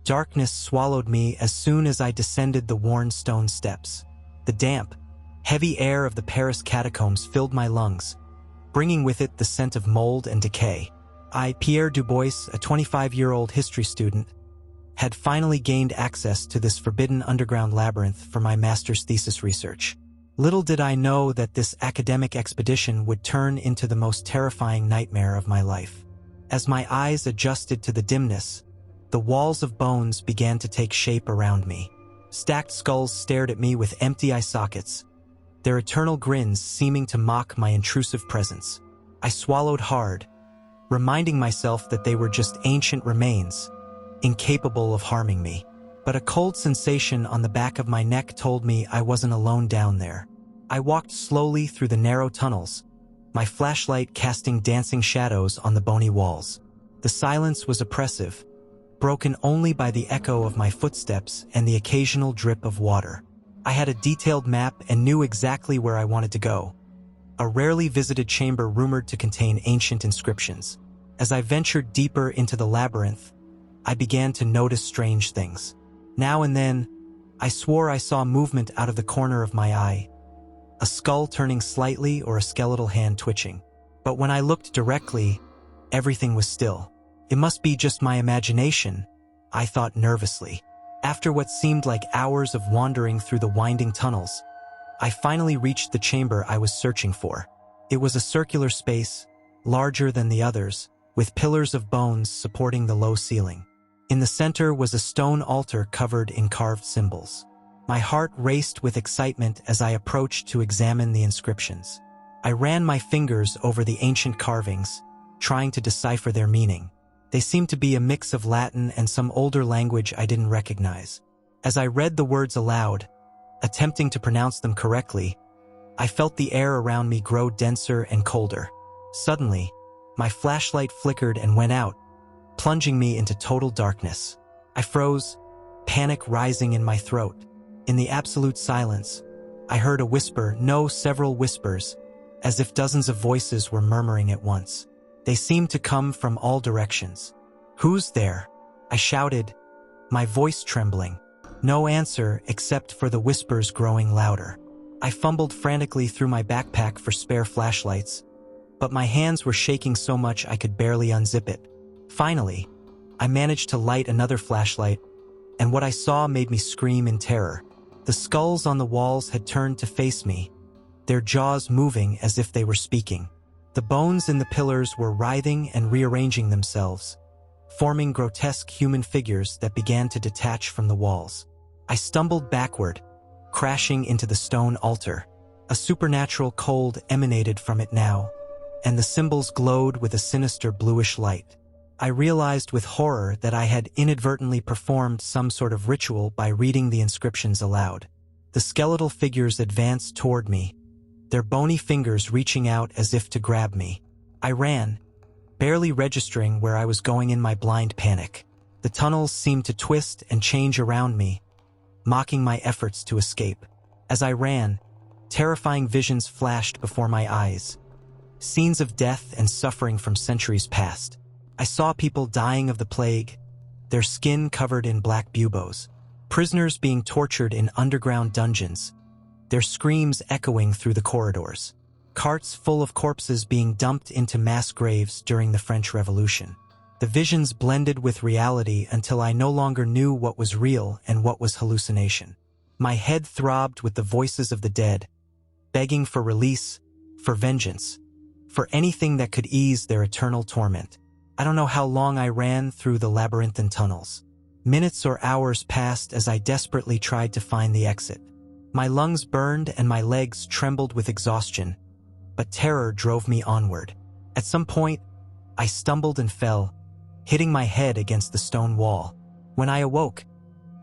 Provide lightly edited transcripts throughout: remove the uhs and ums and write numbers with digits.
Darkness swallowed me as soon as I descended the worn stone steps. The damp, heavy air of the Paris catacombs filled my lungs, bringing with it the scent of mold and decay. Pierre Dubois, a 25-year-old history student, had finally gained access to this forbidden underground labyrinth for my master's thesis research. Little did I know that this academic expedition would turn into the most terrifying nightmare of my life. As my eyes adjusted to the dimness, the walls of bones began to take shape around me. Stacked skulls stared at me with empty eye sockets, their eternal grins seeming to mock my intrusive presence. I swallowed hard, reminding myself that they were just ancient remains, incapable of harming me. But a cold sensation on the back of my neck told me I wasn't alone down there. I walked slowly through the narrow tunnels, my flashlight casting dancing shadows on the bony walls. The silence was oppressive, broken only by the echo of my footsteps and the occasional drip of water. I had a detailed map and knew exactly where I wanted to go, a rarely visited chamber rumored to contain ancient inscriptions. As I ventured deeper into the labyrinth, I began to notice strange things. Now and then, I swore I saw movement out of the corner of my eye, a skull turning slightly or a skeletal hand twitching. But when I looked directly, everything was still. It must be just my imagination, I thought nervously. After what seemed like hours of wandering through the winding tunnels, I finally reached the chamber I was searching for. It was a circular space, larger than the others, with pillars of bones supporting the low ceiling. In the center was a stone altar covered in carved symbols. My heart raced with excitement as I approached to examine the inscriptions. I ran my fingers over the ancient carvings, trying to decipher their meaning. They seemed to be a mix of Latin and some older language I didn't recognize. As I read the words aloud, attempting to pronounce them correctly, I felt the air around me grow denser and colder. Suddenly, my flashlight flickered and went out, plunging me into total darkness. I froze, panic rising in my throat. In the absolute silence, I heard a whisper, no, several whispers, as if dozens of voices were murmuring at once. They seemed to come from all directions. "Who's there?" I shouted, my voice trembling. No answer except for the whispers growing louder. I fumbled frantically through my backpack for spare flashlights, but my hands were shaking so much I could barely unzip it. Finally, I managed to light another flashlight, and what I saw made me scream in terror. The skulls on the walls had turned to face me, their jaws moving as if they were speaking. The bones in the pillars were writhing and rearranging themselves, forming grotesque human figures that began to detach from the walls. I stumbled backward, crashing into the stone altar. A supernatural cold emanated from it now, and the symbols glowed with a sinister bluish light. I realized with horror that I had inadvertently performed some sort of ritual by reading the inscriptions aloud. The skeletal figures advanced toward me, their bony fingers reaching out as if to grab me. I ran, barely registering where I was going in my blind panic. The tunnels seemed to twist and change around me, mocking my efforts to escape. As I ran, terrifying visions flashed before my eyes, scenes of death and suffering from centuries past. I saw people dying of the plague, their skin covered in black buboes, prisoners being tortured in underground dungeons, their screams echoing through the corridors, carts full of corpses being dumped into mass graves during the French Revolution. The visions blended with reality until I no longer knew what was real and what was hallucination. My head throbbed with the voices of the dead, begging for release, for vengeance, for anything that could ease their eternal torment. I don't know how long I ran through the labyrinthine tunnels. Minutes or hours passed as I desperately tried to find the exit. My lungs burned and my legs trembled with exhaustion, but terror drove me onward. At some point, I stumbled and fell, hitting my head against the stone wall. When I awoke,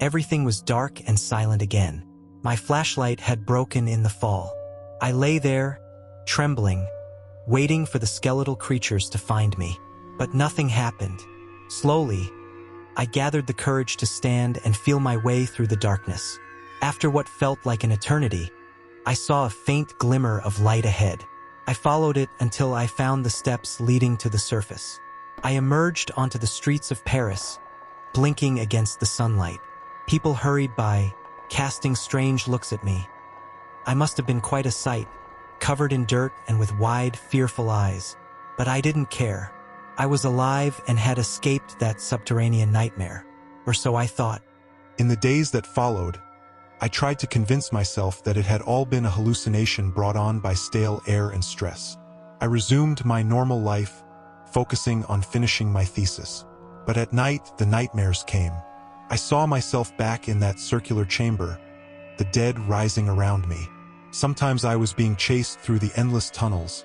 everything was dark and silent again. My flashlight had broken in the fall. I lay there, trembling, waiting for the skeletal creatures to find me. But nothing happened. Slowly, I gathered the courage to stand and feel my way through the darkness. After what felt like an eternity, I saw a faint glimmer of light ahead. I followed it until I found the steps leading to the surface. I emerged onto the streets of Paris, blinking against the sunlight. People hurried by, casting strange looks at me. I must have been quite a sight, covered in dirt and with wide, fearful eyes. But I didn't care. I was alive and had escaped that subterranean nightmare, or so I thought. In the days that followed, I tried to convince myself that it had all been a hallucination brought on by stale air and stress. I resumed my normal life, focusing on finishing my thesis. But at night, the nightmares came. I saw myself back in that circular chamber, the dead rising around me. Sometimes I was being chased through the endless tunnels.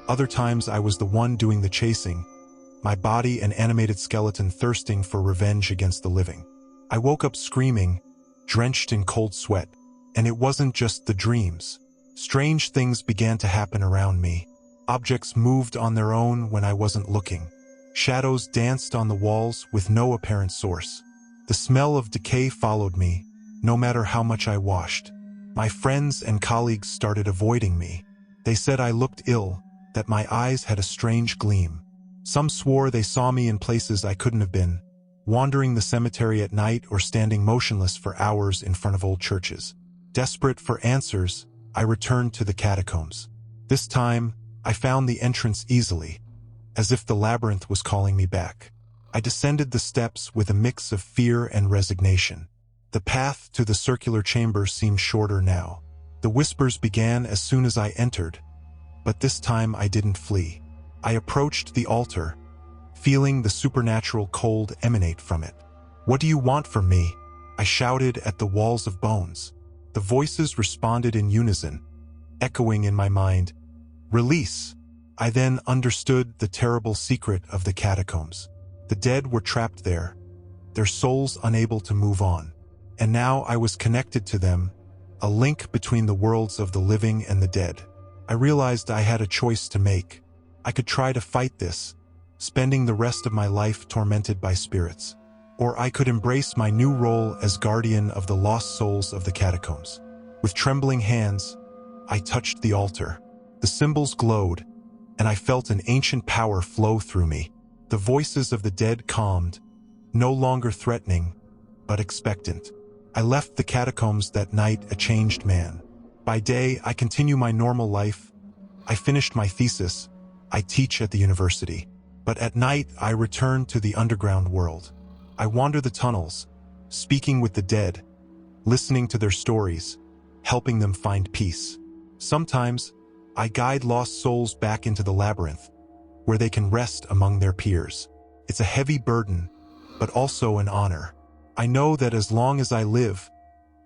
Other times I was the one doing the chasing, my body an animated skeleton thirsting for revenge against the living. I woke up screaming, drenched in cold sweat, and it wasn't just the dreams. Strange things began to happen around me. Objects moved on their own when I wasn't looking. Shadows danced on the walls with no apparent source. The smell of decay followed me, no matter how much I washed. My friends and colleagues started avoiding me. They said I looked ill, that my eyes had a strange gleam. Some swore they saw me in places I couldn't have been, wandering the cemetery at night or standing motionless for hours in front of old churches. Desperate for answers, I returned to the catacombs. This time, I found the entrance easily, as if the labyrinth was calling me back. I descended the steps with a mix of fear and resignation. The path to the circular chamber seemed shorter now. The whispers began as soon as I entered, but this time I didn't flee. I approached the altar, feeling the supernatural cold emanate from it. "What do you want from me?" I shouted at the walls of bones. The voices responded in unison, echoing in my mind, "Release." I then understood the terrible secret of the catacombs. The dead were trapped there, their souls unable to move on. And now I was connected to them, a link between the worlds of the living and the dead. I realized I had a choice to make. I could try to fight this, spending the rest of my life tormented by spirits. Or I could embrace my new role as guardian of the lost souls of the catacombs. With trembling hands, I touched the altar. The symbols glowed, and I felt an ancient power flow through me. The voices of the dead calmed, no longer threatening, but expectant. I left the catacombs that night a changed man. By day, I continue my normal life. I finished my thesis. I teach at the university. But at night, I return to the underground world. I wander the tunnels, speaking with the dead, listening to their stories, helping them find peace. Sometimes, I guide lost souls back into the labyrinth, where they can rest among their peers. It's a heavy burden, but also an honor. I know that as long as I live,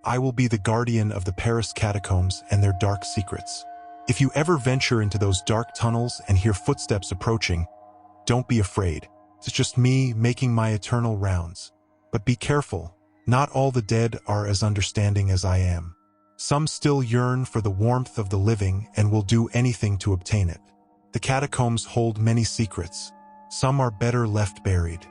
I will be the guardian of the Paris catacombs and their dark secrets. If you ever venture into those dark tunnels and hear footsteps approaching, don't be afraid. It's just me making my eternal rounds. But be careful, not all the dead are as understanding as I am. Some still yearn for the warmth of the living and will do anything to obtain it. The catacombs hold many secrets. Some are better left buried.